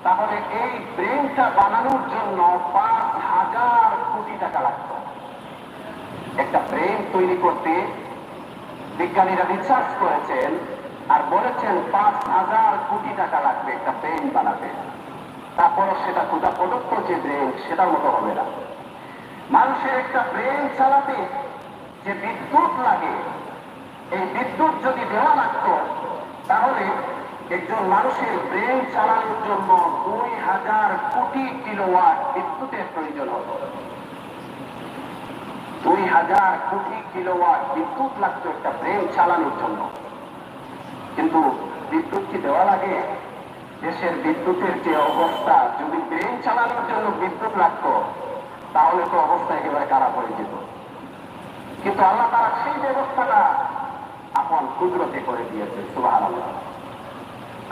তাহলে এই ব্রেনটা বানানোর জন্য 5,000 কোটি টাকা লাগতো। একটা ব্রেন তৈরি করতে বিজ্ঞানীরা রিসার্চ করেছেন আর বলেছেন 5,000 কোটি টাকা লাগবে একটা ব্রেন বানাতে। তারপরে সেটা ক্ষুধা প্রদত্ত যে ব্রেন সেটার মতো হবে না। মানুষের একটা ব্রেন চালাতে যে বিদ্যুৎ লাগে, এই বিদ্যুৎ যদি দেওয়া লাগতো তাহলে একজন মানুষের ব্রেন চালানোর জন্য 2,000 কোটি কিলোওয়াট বিদ্যুতের প্রয়োজন হতো। 2,000 কোটি কিলোওয়াট বিদ্যুৎ লাগতো একটা ব্রেন চালানোর জন্য। কিন্তু বিদ্যুৎ কি দেওয়া লাগে? দেশের বিদ্যুতের যে অবস্থা, যদি ব্রেন চালানোর জন্য বিদ্যুৎ লাগতো তাহলে তো অবস্থা একেবারে খারাপ হয়ে যেত। কিন্তু আল্লাহ তাআলা সেই ব্যবস্থাটা আপন কুদরতে করে দিয়েছে। সুবহানাল্লাহ।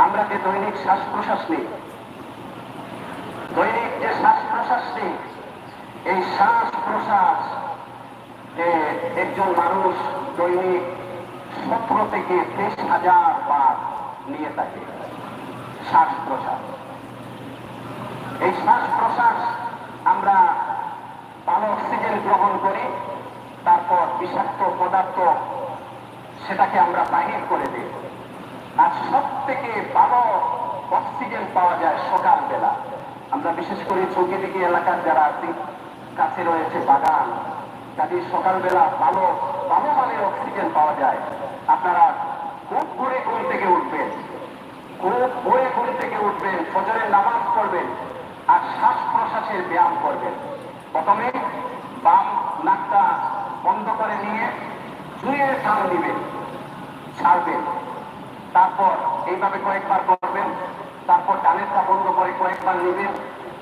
আমরা যে দৈনিক শ্বাস প্রশ্বাস নিই, দৈনিক যে শ্বাস প্রশ্বাস নিই, এই শ্বাস প্রশ্বাস একজন মানুষ দৈনিক 17 থেকে 23,000 বার নিয়ে থাকে। শ্বাস প্রশ্বাস, এই শ্বাস প্রশ্বাস আমরা ভালো অক্সিজেন গ্রহণ করি, তারপর বিষাক্ত পদার্থ সেটাকে আমরা বাহির করে দিই। আর সব থেকে ভালো অক্সিজেন পাওয়া যায় সকালবেলা। আমরা বিশেষ করে চৌকিদিঘি এলাকার যারা আছি, কাছে রয়েছে বাগান, কাজে সকালবেলা ভালো মানের অক্সিজেন পাওয়া যায়। আপনারা খুব ভোরে ঘুম থেকে উঠবেন, ফজরের নামাজ পড়বেন আর শ্বাস প্রশ্বাসের ব্যায়াম করবেন। প্রথমে বাম নাকটা বন্ধ করে নিয়ে জুড়ে টান দিবেন, ছাড়বেন, তারপর এইভাবে কয়েকবার করবেন, তারপর ডানেরটা বন্ধ করে কয়েকবার নেবেন,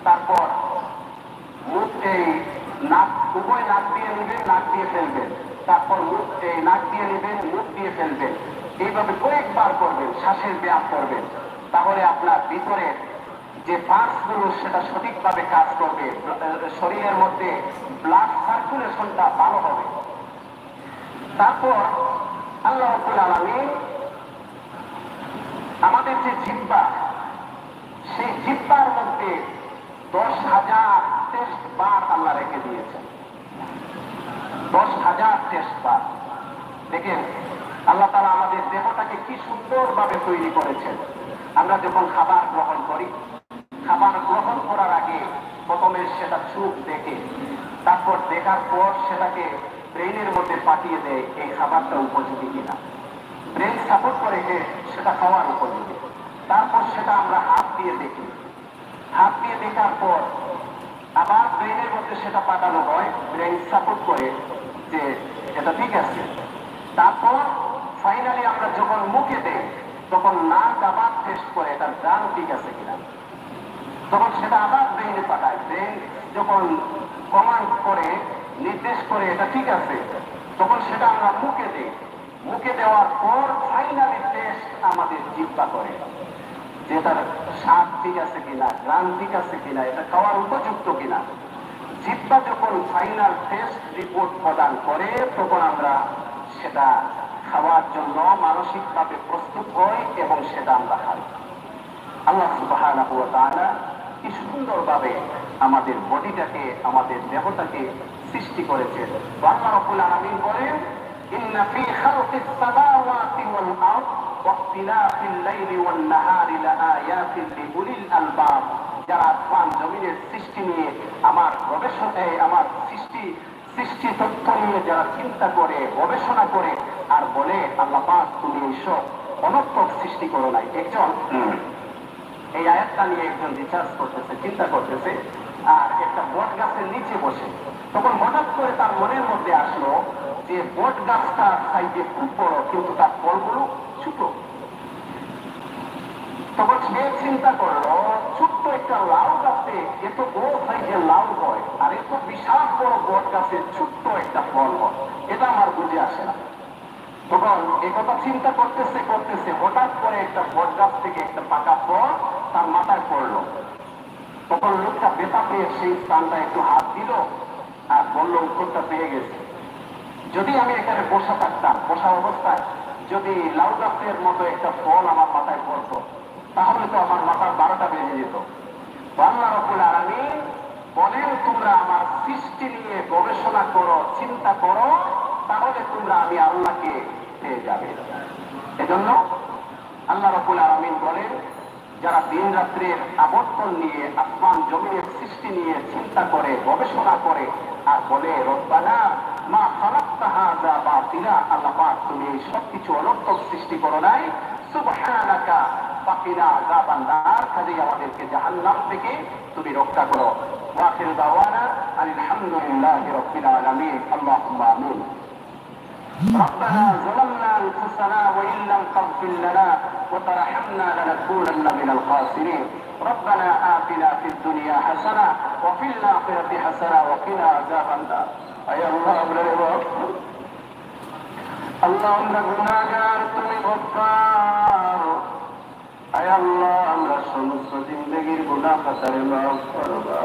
তারপর উভয় নাক দিয়ে নেবেন, নাক দিয়ে ফেলবেন, তারপর নাক দিয়ে নেবেন, মুখ দিয়ে ফেলবেন। এইভাবে কয়েকবার করবেন, শ্বাসের ব্যায়াম করবেন। তাহলে আপনার ভিতরে যে পার্টসগুলো সেটা সঠিকভাবে কাজ করবে, শরীরের মধ্যে ব্লাড সার্কুলেশনটা ভালো হবে। তারপর আল্লাহ রাব্বুল আলামিন আমাদের যে জিহ্বা, সেই জিহ্বার মধ্যে 10,000 টেস্ট বার আল্লাহ রেখে দিয়েছেন। 10,000 টেস্ট বার। দেখেন আল্লাহ তাআলা আমাদের দেহটাকে কি সুন্দরভাবে তৈরি করেছেন। আমরা যখন খাবার গ্রহণ করি, খাবার গ্রহণ করার আগে প্রথমে সেটা চোখ দেখে, তারপর দেখার পর সেটাকে ব্রেইনের মধ্যে পাঠিয়ে দেয় এই খাবারটা উপযোগী কিনা। ব্রেন সাপোর্ট করে যে সেটা খাওয়ার উপযোগী। তারপর সেটা আমরা হাত দিয়ে দেখি, হাত দিয়ে দেখার পর আবার ব্রেইনের মধ্যে সেটা পাঠানো হয়, ব্রেন সাপোর্ট করে যে এটা ঠিক আছে। তারপর ফাইনালি আমরা যখন মুখে দেই তখন নাক আবার টেস্ট করে এটার গান ঠিক আছে কিনা, তখন সেটা আবার ব্রেইনে পাঠায়। ব্রেন যখন কমান্ড করে, নির্দেশ করে এটা ঠিক আছে, তখন সেটা আমরা মুখে দিই। মুখে দেওয়ার পর ফাইনালি টেস্ট আমাদের জিহ্বা করে যে এটার স্বাদ ঠিক আছে কিনা, গ্রাম ঠিক আছে কিনা, এটা খাওয়ার উপযুক্ত কিনা। জিহ্বা যখন ফাইনাল টেস্ট রিপোর্ট প্রদান করে তখন আমরা সেটা খাওয়ার জন্য মানসিকভাবে প্রস্তুত হই এবং সেটা আমরা খাই। আল্লাহ সুবহানাহু ওয়া তাআলা কি সুন্দরভাবে আমাদের বডিটাকে, আমাদের দেহটাকে সৃষ্টি করেছেন। আল্লাহ রাব্বুল আলামিন বলেন, ইন্না ফি খালকিস সামাওয়াতি ওয়াল আরদ ওয়া ইখতিলাফিল লাইলি ওয়ান নাহারি লাআয়াতিন লিউলিল আলবাব। যারা আসমান জমিনের সৃষ্টি নিয়ে আমার গবেষণায়, আমার সৃষ্টি তথ্য নিয়ে যারা চিন্তা করে, গবেষণা করে আর বলে, আল্লাহ পাক তুমি এইসব অনর্থক সৃষ্টি করো নাই। একজন এই আয়াতটা নিয়ে একজন রিসার্চ করতেছে, চিন্তা করতেছে, আর একটা বট গাছের নিচে বসে। তখন হঠাৎ করে তার মনের মধ্যে আসলো যে বট গাছটার সাইজে খুব বড়, কিন্তু তার ফলগুলো ছোট। তখন সে চিন্তা করলো, ছোট্ট একটা লাউ গাছে এত বড় সাইজের লাউ হয়, আর এত বিশাল বড় বট গাছের ছোট্ট একটা ফল হয়, এটা আমার বুঝে আসে না। তখন একথা চিন্তা করতেছে করতেছে হঠাৎ করে একটা বট গাছ থেকে একটা পাকা ফল তার মাথায় পড়লো। তখন লোকটা বেতা পেয়ে সেই স্থানটা একটু হাত দিল আর বললো, উত্তরটা পেয়ে গেছে। যদি আমি এখানে বসা থাকতাম, বসা অবস্থায় যদি লাউ গাছের মতো একটা ফল আমার মাথায় পড়তো, তাহলে তো আমার মাথার 12টা বেজে যেত। আল্লাহ রাব্বুল আলামিন বলেন, তোমরা আমার সৃষ্টি নিয়ে গবেষণা করো, চিন্তা করো, তাহলে তোমরা আমি আল্লাহকে পেয়ে যাবে। এজন্য আল্লাহ রাব্বুল আলামিন বলেন, যারা দিন রাত্রের আবর্তন নিয়ে, আসমান জমিনের সৃষ্টি নিয়ে চিন্তা করে, গবেষণা করে, আর বলে, রব্বানা মা খালাকতা হাযা বাতিলা, আল্লাহ পাক তুমি এই সবকিছু অনর্থক সৃষ্টি করো নাই, সুবহানাকা ফাকিনা আযাবান নার, কাজেই আমাদেরকে জাহান্নাম থেকে তুমি রক্ষা করো। ওয়া আখিরু দাওয়ানা আলহামদুলিল্লাহি রাব্বিল আলামিন। আল্লাহুম্মা আমিন। ربنا ظلمنا انفسنا وان لم تغفر لنا وترحمنا لنكونن من الخاسرين. ربنا آتنا في الدنيا حسنة وفي الآخرة حسنة وقنا عذاب النار. اي الله আমরা আল্লাহ আমরা গুনাহগার, তুমি গফফার। আয় আল্লাহ আমরা সমস্ত জিন্দেগীর গুনাহ খাতারে মাফ করবা।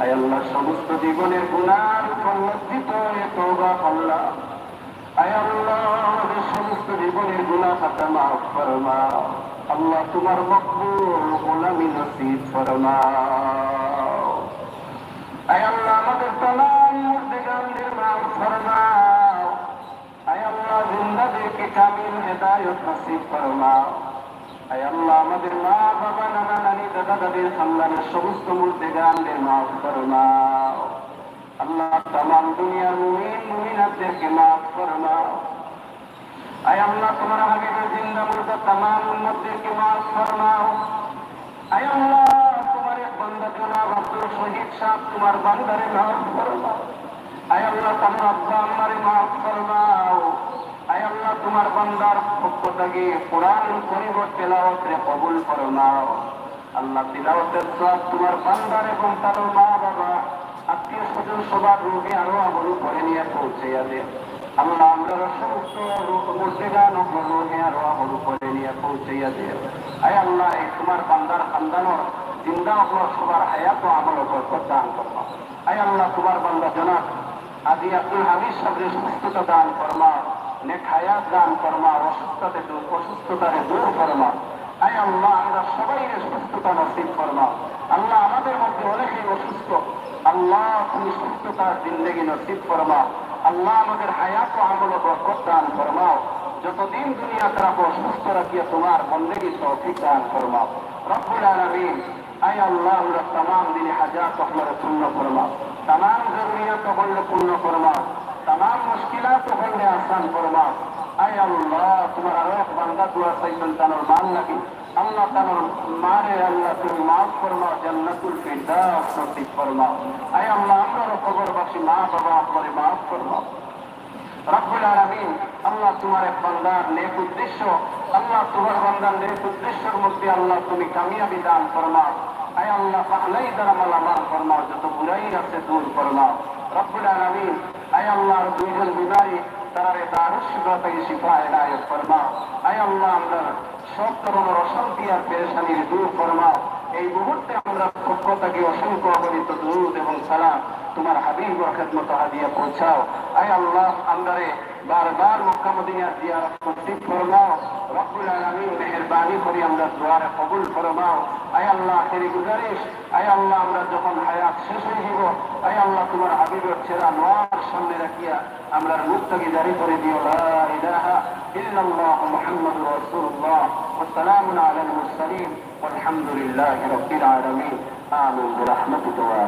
আয় আল্লাহ সমস্ত জীবনের গুনাহ সম্মুখিত তওবা করলাম। আয় আল্লাহ আমাদের সমস্ত জীবনের গুনাহ খাতা মাফ ফরমাও। আল্লাহ তোমার মকবুল গোলামি নসিব ফরমাও। আয় আল্লাহ আমাদের তামাম মুর্দেগানদের মাফ ফরমাও। আয় আল্লাহ জিন্দাদেরকে কামিল হেদায়েত নসিব ফরমাও। আয় আল্লাহ আমাদের মা বাবা, নানা নানি, দাদা দাদির খানদানের সমস্ত মুর্দেগানদের মাফ ফরমাও। আল্লাহ তামাম দুনিয়ার মুমিন মুমিনাতদেরকে মাফ ফরমাও। আয় আল্লাহ তোমার হাবিবের জিন্দা মুর্দা তামাম উম্মতদেরকে মাফ ফরমাও। আয় আল্লাহ তোমার এক বান্দা জনাব আব্দুল শহীদ সাহেব, তোমার বান্দারে মাফ ফরমাও। আয় আল্লাহ তোমার আব্বা আম্মারে মাফ ফরমাও। আয় আল্লাহ তোমার বান্দার পক্ষ থেকে কোরআন শরীফ তেলাওয়াত কবুল ফরমাও। আল্লাহ তিলাওয়াতের সওয়াব তোমার বান্দার এবং তার মা বাবা, আত্মীয় স্বজন সবার রূহে আরো আমল করে নিয়ে পৌঁছাইয়া দেন। আল্লাহ আমরা সমস্ত মুর্দেগান ও রূহে আরো আমল করে নিয়ে পৌঁছাইয়া দেন। আয় আল্লাহ এই তোমার বান্দার খানদানর জিন্দা হওয়ার সবার হায়াত ও আমল বরকত দান করবা। আয় আল্লাহ তোমার বান্দা জনাব আজি আব্দুল হামিদ সাহেবের সুস্থতা দান ফরমাও, নেক হায়াত দান ফরমাও, অসুস্থতারে দূর ফরমাও। আয় আল্লাহ আমরা সবাই সুস্থতা নসিব ফরমাও। আল্লাহ আমাদের মধ্যে অনেকেই অসুস্থ, আল্লাহ তুমি সুস্থতার জিন্দেগি নসিব ফরমাও। আল্লাহ আমাদের হায়াত ও আমল বরকত দান ফরমাও। যতদিন দুনিয়াতে রাখো সুস্থ রাখিয়া তোমার বন্দেগী তৌফিক দান ফরমাও। রব্বুল আলামিন আয় আল্লাহ আমরা तमाम দিনে হাজাত আপনারা পূর্ণ ফরমাও, तमाम জরুরিয়াত হলে পূর্ণ ফরমাও, तमाम মুশকিলাত হলে আসান ফরমাও। আয় আল্লাহ তোমার আরো এক বান্দা দুয়া চাইছেন তার মান লাগি, আল্লাহ তার মারে আল্লাহ তুমি মাফ ফরমাও, জান্নাতুল ফিরদাউস নসিব ফরমাও। আয় আল্লাহ আমরা কবরবাসী মা বাবা আপনারে মাফ ফরমাও। রব্বুল আলামিন আল্লাহ তোমার এক বান্দার নেক উদ্দেশ্য, আল্লাহ তোমার বান্দার নেক উদ্দেশ্যের মধ্যে আল্লাহ তুমি কামিয়াবি দান ফরমাও। আয় আল্লাহ পাহলাই দ্বারা মালামাল ফরমাও, যত বুরাই আছে দূর ফরমাও। রব্বুল আলামিন আয় আল্লাহ দুইজন বিমারী তারারে দারুস শিফা থেকে শিফা এনায়েত ফরমাও। আয় আল্লাহ আমরা সব ধরনের অশান্তি আর পেরেশানির দূর ফরমাও। এই মুহূর্তে আমরা পক্ষ থেকে অসংখ্য অগণিত দুরূদ এবং সালাম তোমার হাবিবের খেদমতে হাদিয়া পৌঁছাও। আয় আল্লাহ আমরারে বারবার মক্কা মদিনা জিয়ারত নসিব ফরমাও। রব্বুল আলামিন মেহেরবানি করে আমরা দোয়ারে কবুল ফরমাও। আয় আল্লাহ আখেরি গুজারিশ, আয় আল্লাহ আমরা যখন হায়াত শেষ হয়ে যাব, আয় আল্লাহ তোমার হাবিবের ছেড়া নোয়ার সামনে রাখিয়া আমরা মুক্তাকি জারি করে দিও, লা ইলাহা ইল্লাল্লাহ মুহাম্মাদুর রাসূলুল্লাহ ওয়া সালামুন আলাল মুরসালিন ওয়ালহামদুলিল্লাহি রাব্বিল আলামিন। আমিন বিরহমাতিকা।